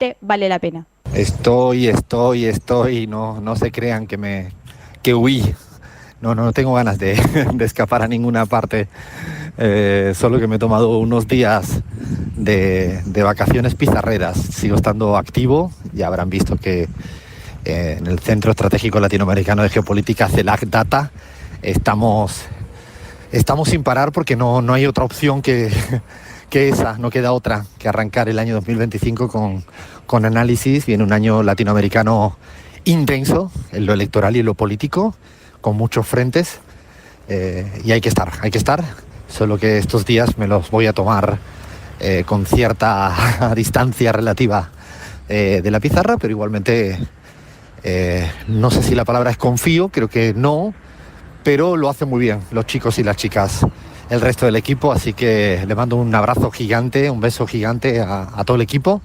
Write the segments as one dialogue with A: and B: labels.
A: realmente vale la pena.
B: Estoy, no se crean que huí. No tengo ganas de, de escapar a ninguna parte. Solo que me he tomado unos días de vacaciones pizarreras. Sigo estando activo. Ya habrán visto que en el Centro Estratégico Latinoamericano de Geopolítica, CELAC Data, estamos sin parar porque no hay otra opción que esa, no queda otra que arrancar el año 2025 con análisis. Viene un año latinoamericano intenso en lo electoral y en lo político, con muchos frentes, y hay que estar, solo que estos días me los voy a tomar con cierta distancia relativa de la pizarra, pero igualmente no sé si la palabra es confío, creo que no, pero lo hacen muy bien los chicos y las chicas, el resto del equipo, así que le mando un abrazo gigante, un beso gigante a todo el equipo,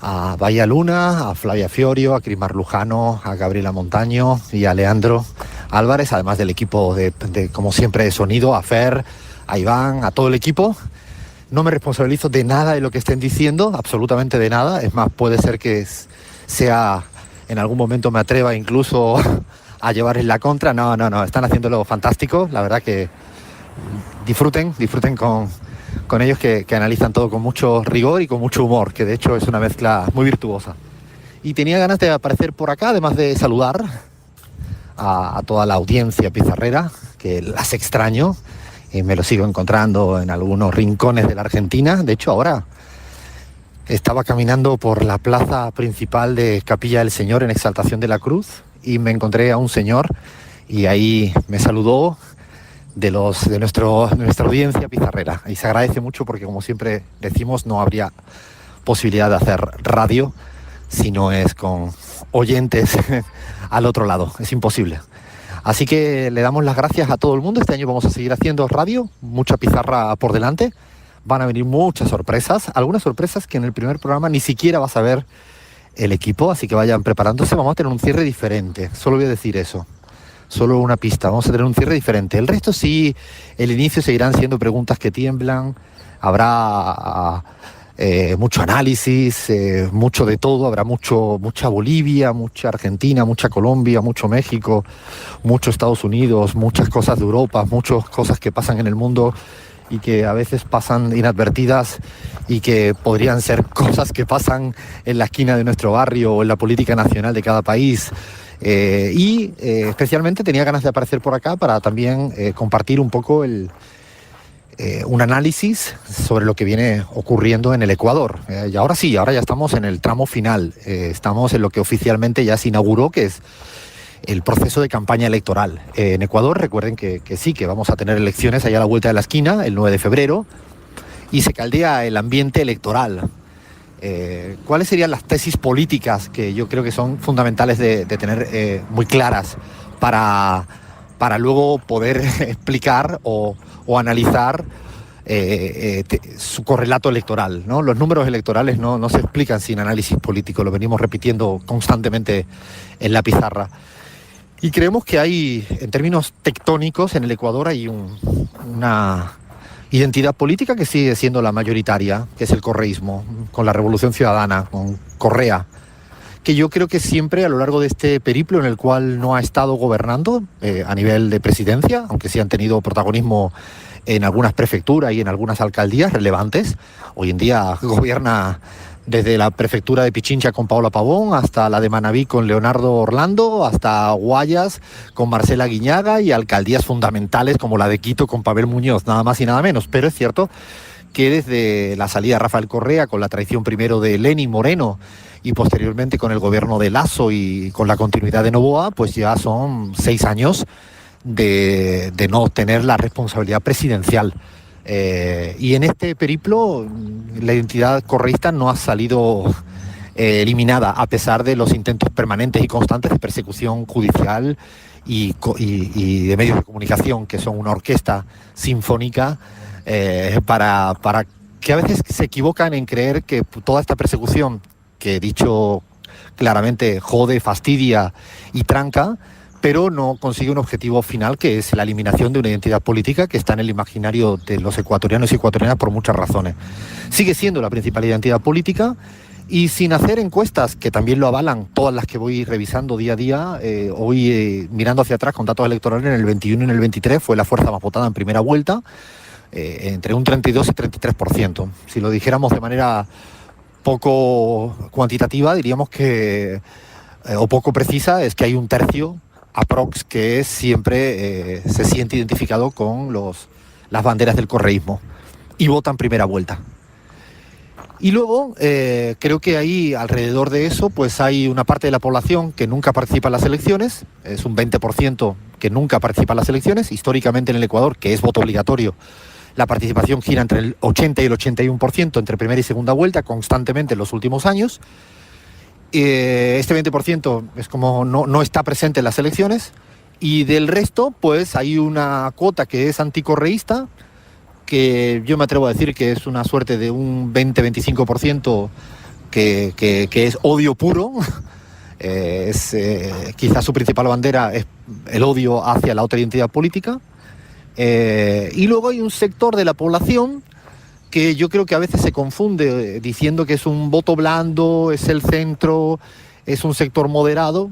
B: a Bahía Luna, a Flavia Fiorio, a Crismar Lujano, a Gabriela Montaño y a Leandro Álvarez, además del equipo de como siempre, de sonido, a Fer, a Iván, a todo el equipo. No me responsabilizo de nada de lo que estén diciendo, absolutamente de nada, es más, puede ser que sea, en algún momento me atreva incluso a llevarles la contra. No, están haciéndolo fantástico, la verdad que disfruten con ellos que analizan todo con mucho rigor y con mucho humor, que de hecho es una mezcla muy virtuosa. Y tenía ganas de aparecer por acá, además de saludar a toda la audiencia pizarrera, que las extraño, y me lo sigo encontrando en algunos rincones de la Argentina. De hecho, ahora estaba caminando por la plaza principal de Capilla del Señor en Exaltación de la Cruz y me encontré a un señor y ahí me saludó de nuestra audiencia pizarrera. Y se agradece mucho porque, como siempre decimos, no habría posibilidad de hacer radio si no es con oyentes al otro lado. Es imposible. Así que le damos las gracias a todo el mundo. Este año vamos a seguir haciendo radio, mucha pizarra por delante. Van a venir muchas sorpresas, algunas sorpresas que en el primer programa ni siquiera vas a ver el equipo, así que vayan preparándose. Vamos a tener un cierre diferente, solo voy a decir eso. Solo una pista, vamos a tener un cierre diferente. El resto sí, el inicio seguirán siendo preguntas que tiemblan, habrá mucho análisis, mucho de todo, habrá mucha Bolivia, mucha Argentina, mucha Colombia, mucho México, mucho Estados Unidos, muchas cosas de Europa, muchas cosas que pasan en el mundo y que a veces pasan inadvertidas y que podrían ser cosas que pasan en la esquina de nuestro barrio o en la política nacional de cada país. Especialmente tenía ganas de aparecer por acá para también compartir un poco un análisis sobre lo que viene ocurriendo en el Ecuador. Y ahora sí, ahora ya estamos en el tramo final, estamos en lo que oficialmente ya se inauguró, que es el proceso de campaña electoral. En Ecuador, recuerden que sí, que vamos a tener elecciones allá a la vuelta de la esquina, el 9 de febrero, y se caldea el ambiente electoral. ¿Cuáles serían las tesis políticas que yo creo que son fundamentales de tener muy claras para luego poder explicar o analizar su correlato electoral, ¿no? Los números electorales no se explican sin análisis político, lo venimos repitiendo constantemente en la pizarra. Y creemos que hay, en términos tectónicos, en el Ecuador hay una identidad política que sigue siendo la mayoritaria, que es el correísmo, con la Revolución Ciudadana, con Correa, que yo creo que siempre a lo largo de este periplo en el cual no ha estado gobernando a nivel de presidencia, aunque sí han tenido protagonismo en algunas prefecturas y en algunas alcaldías relevantes, hoy en día gobierna desde la prefectura de Pichincha con Paola Pavón, hasta la de Manabí con Leonardo Orlando, hasta Guayas con Marcela Guiñaga y alcaldías fundamentales como la de Quito con Pavel Muñoz, nada más y nada menos. Pero es cierto que desde la salida de Rafael Correa, con la traición primero de Lenín Moreno y posteriormente con el gobierno de Lasso y con la continuidad de Noboa, pues ya son 6 años de no tener la responsabilidad presidencial. Y en este periplo la identidad correísta no ha salido eliminada, a pesar de los intentos permanentes y constantes de persecución judicial y de medios de comunicación, que son una orquesta sinfónica para que a veces se equivocan en creer que toda esta persecución, que dicho claramente jode, fastidia y tranca, pero no consigue un objetivo final, que es la eliminación de una identidad política que está en el imaginario de los ecuatorianos y ecuatorianas por muchas razones. Sigue siendo la principal identidad política Y sin hacer encuestas, que también lo avalan, todas las que voy revisando día a día, hoy mirando hacia atrás con datos electorales, en el 21 y en el 23 fue la fuerza más votada en primera vuelta, entre un 32 y 33%. Si lo dijéramos de manera poco cuantitativa, diríamos que, o poco precisa, es que hay un tercio, aprox, que siempre se siente identificado con las banderas del correísmo y vota en primera vuelta. Y luego creo que ahí alrededor de eso pues hay una parte de la población que nunca participa en las elecciones, es un 20% que nunca participa en las elecciones. Históricamente en el Ecuador, que es voto obligatorio, la participación gira entre el 80 y el 81% entre primera y segunda vuelta constantemente en los últimos años. Este 20% es como no está presente en las elecciones, y del resto pues hay una cuota que es anticorreísta, que yo me atrevo a decir que es una suerte de un 20-25% que es odio puro. Quizás su principal bandera es el odio hacia la otra identidad política. Y luego hay un sector de la población que yo creo que a veces se confunde diciendo que es un voto blando, es el centro, es un sector moderado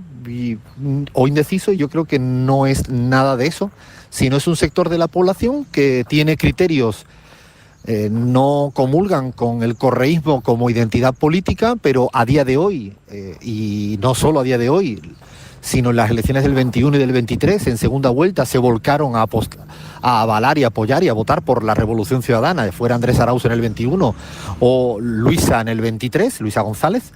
B: o indeciso, y yo creo que no es nada de eso, sino es un sector de la población que tiene criterios, no comulgan con el correísmo como identidad política, pero a día de hoy, y no solo a día de hoy, sino en las elecciones del 21 y del 23, en segunda vuelta, se volcaron a avalar y apoyar y a votar por la Revolución Ciudadana, fuera Andrés Arauz en el 21 o Luisa en el 23, Luisa González.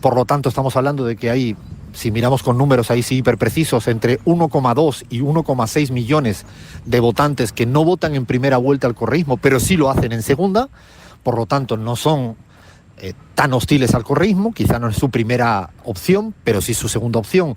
B: Por lo tanto, estamos hablando de que hay, si miramos con números ahí sí hiperprecisos, entre 1,2 y 1,6 millones de votantes que no votan en primera vuelta al correísmo, pero sí lo hacen en segunda. Por lo tanto, no son tan hostiles al correísmo, quizá no es su primera opción, pero sí su segunda opción.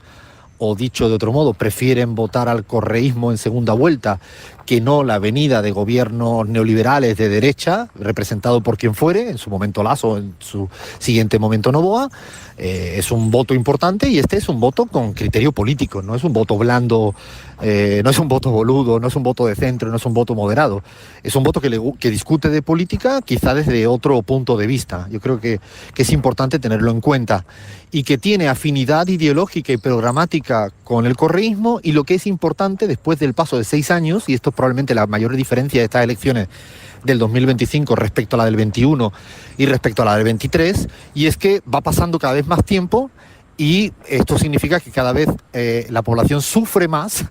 B: O dicho de otro modo, prefieren votar al correísmo en segunda vuelta que no la venida de gobiernos neoliberales de derecha, representado por quien fuere, en su momento Lasso, en su siguiente momento Noboa. Es un voto importante, y este es un voto con criterio político, no es un voto blando, no es un voto boludo, no es un voto de centro, no es un voto moderado. Es un voto que discute de política, quizá desde otro punto de vista. Yo creo que es importante tenerlo en cuenta, y que tiene afinidad ideológica y programática con el correísmo. Y lo que es importante, después del paso de 6 años, y esto es probablemente la mayor diferencia de estas elecciones del 2025 respecto a la del 21 y respecto a la del 23, y es que va pasando cada vez más tiempo, y esto significa que cada vez la población sufre más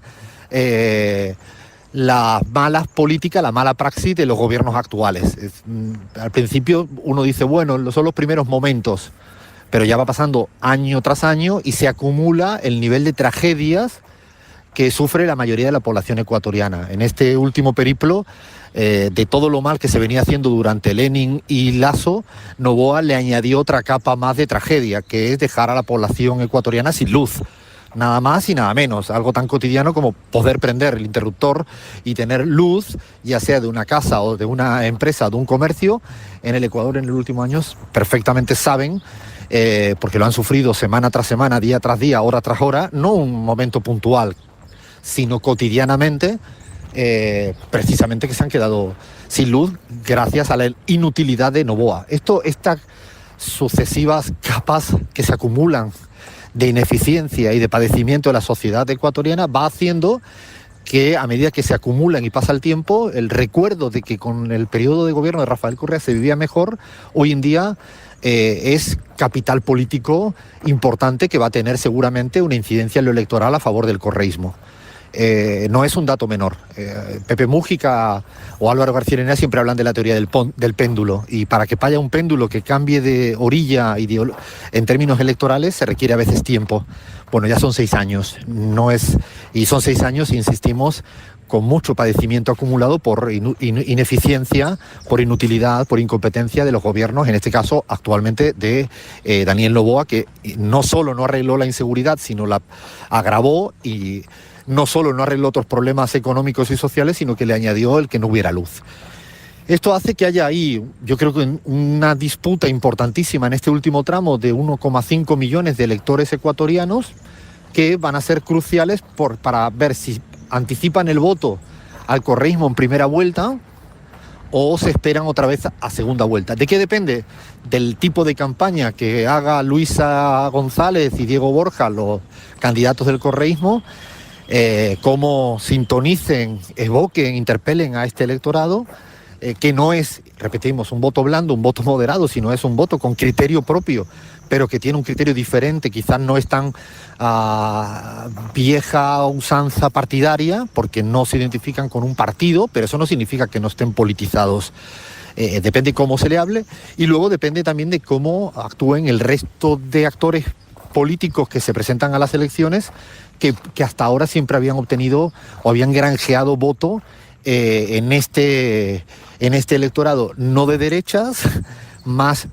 B: las malas políticas, la mala praxis de los gobiernos actuales. Al principio uno dice, bueno, son los primeros momentos, pero ya va pasando año tras año y se acumula el nivel de tragedias que sufre la mayoría de la población ecuatoriana. En este último periplo, de todo lo mal que se venía haciendo durante Lenin y Lasso, Noboa le añadió otra capa más de tragedia, que es dejar a la población ecuatoriana sin luz. Nada más y nada menos, algo tan cotidiano como poder prender el interruptor y tener luz, ya sea de una casa o de una empresa, de un comercio. En el Ecuador, en los últimos años, perfectamente saben, porque lo han sufrido semana tras semana, día tras día, hora tras hora, no un momento puntual, sino cotidianamente, precisamente que se han quedado sin luz gracias a la inutilidad de Noboa. Estas sucesivas capas que se acumulan de ineficiencia y de padecimiento de la sociedad ecuatoriana va haciendo que, a medida que se acumulan y pasa el tiempo, el recuerdo de que con el periodo de gobierno de Rafael Correa se vivía mejor, hoy en día es capital político importante, que va a tener seguramente una incidencia en lo electoral a favor del correísmo. No es un dato menor. Pepe Mújica o Álvaro García Linera siempre hablan de la teoría del péndulo, y para que haya un péndulo que cambie de orilla en términos electorales se requiere a veces tiempo. Bueno, ya son 6 años, y son 6 años, insistimos, con mucho padecimiento acumulado por ineficiencia, por inutilidad, por incompetencia de los gobiernos, en este caso actualmente de Daniel Noboa, que no solo no arregló la inseguridad, sino la agravó, y no solo no arregló otros problemas económicos y sociales, sino que le añadió el que no hubiera luz. Esto hace que haya ahí, yo creo que una disputa importantísima en este último tramo de 1,5 millones de electores ecuatorianos, que van a ser cruciales para ver si anticipan el voto al correísmo en primera vuelta, o se esperan otra vez a segunda vuelta. ¿De qué depende? Del tipo de campaña que haga Luisa González y Diego Borja, los candidatos del correísmo, cómo sintonicen, evoquen, interpelen a este electorado, que no es, repetimos, un voto blando, un voto moderado, sino es un voto con criterio propio, pero que tiene un criterio diferente, quizás no es tan vieja usanza partidaria, porque no se identifican con un partido, pero eso no significa que no estén politizados. Depende cómo se le hable, y luego depende también de cómo actúen el resto de actores políticos que se presentan a las elecciones, que hasta ahora siempre habían obtenido o habían granjeado voto en este electorado no de derechas, más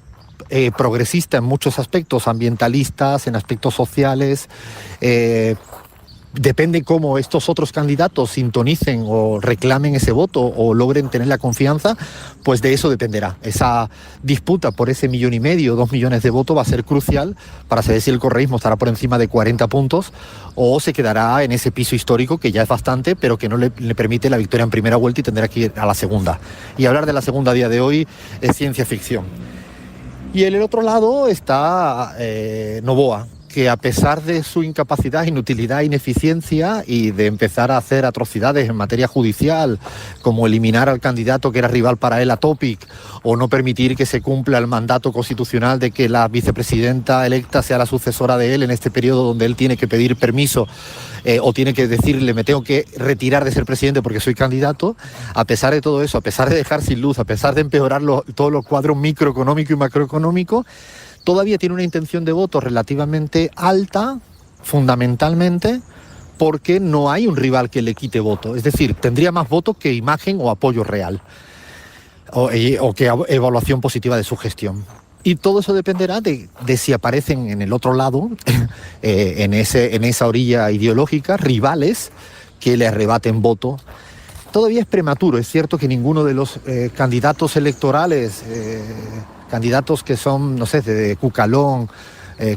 B: progresista en muchos aspectos, ambientalistas, en aspectos sociales. Depende cómo estos otros candidatos sintonicen o reclamen ese voto o logren tener la confianza, pues de eso dependerá. Esa disputa por ese 1,5 millones, 2 millones de votos va a ser crucial para saber si el correísmo estará por encima de 40 puntos o se quedará en ese piso histórico, que ya es bastante, pero que no le permite la victoria en primera vuelta y tendrá que ir a la segunda. Y hablar de la segunda a día de hoy es ciencia ficción. Y en el otro lado está Noboa, que a pesar de su incapacidad, inutilidad, ineficiencia y de empezar a hacer atrocidades en materia judicial, como eliminar al candidato que era rival para él a Topic, o no permitir que se cumpla el mandato constitucional de que la vicepresidenta electa sea la sucesora de él en este periodo donde él tiene que pedir permiso o tiene que decirle me tengo que retirar de ser presidente porque soy candidato, a pesar de todo eso, a pesar de dejar sin luz, a pesar de empeorar todos los cuadros microeconómico y macroeconómico, todavía tiene una intención de voto relativamente alta, fundamentalmente, porque no hay un rival que le quite voto. Es decir, tendría más votos que imagen o apoyo real, o que evaluación positiva de su gestión. Y todo eso dependerá de si aparecen en el otro lado, en esa orilla ideológica, rivales que le arrebaten voto. Todavía es prematuro, es cierto que ninguno de los candidatos electorales, candidatos que son, no sé, de Cucalón,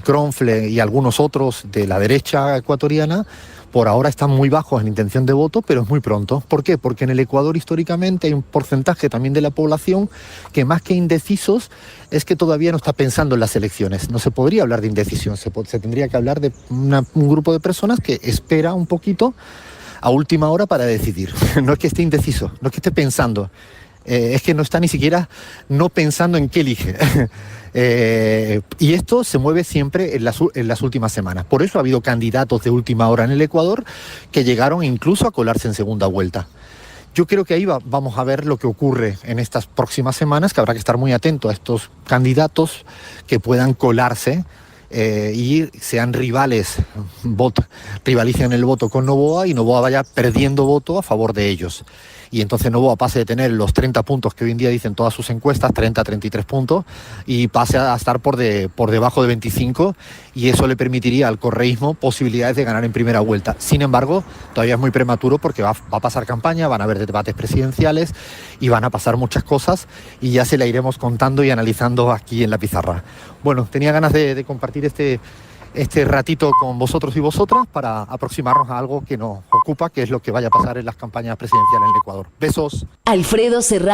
B: Cronfle y algunos otros de la derecha ecuatoriana, por ahora están muy bajos en intención de voto, pero es muy pronto. ¿Por qué? Porque en el Ecuador históricamente hay un porcentaje también de la población que más que indecisos es que todavía no está pensando en las elecciones. No se podría hablar de indecisión, se tendría que hablar de un grupo de personas que espera un poquito a última hora para decidir. No es que esté indeciso, no es que esté pensando, es que no está ni siquiera no pensando en qué elige. Y esto se mueve siempre en las últimas semanas. Por eso ha habido candidatos de última hora en el Ecuador que llegaron incluso a colarse en segunda vuelta. Yo creo que ahí vamos a ver lo que ocurre en estas próximas semanas, que habrá que estar muy atento a estos candidatos que puedan colarse y sean rivales, rivalicen el voto con Noboa y Noboa vaya perdiendo voto a favor de ellos. Y entonces Noboa pase de tener los 30 puntos que hoy en día dicen todas sus encuestas, 30, 33 puntos, y pase a estar por debajo de 25, y eso le permitiría al correísmo posibilidades de ganar en primera vuelta. Sin embargo, todavía es muy prematuro porque va a pasar campaña, van a haber debates presidenciales y van a pasar muchas cosas, y ya se la iremos contando y analizando aquí en la pizarra. Bueno, tenía ganas de compartir este ratito con vosotros y vosotras para aproximarnos a algo que nos ocupa, que es lo que vaya a pasar en las campañas presidenciales en el Ecuador. Besos.
A: Alfredo Serrano.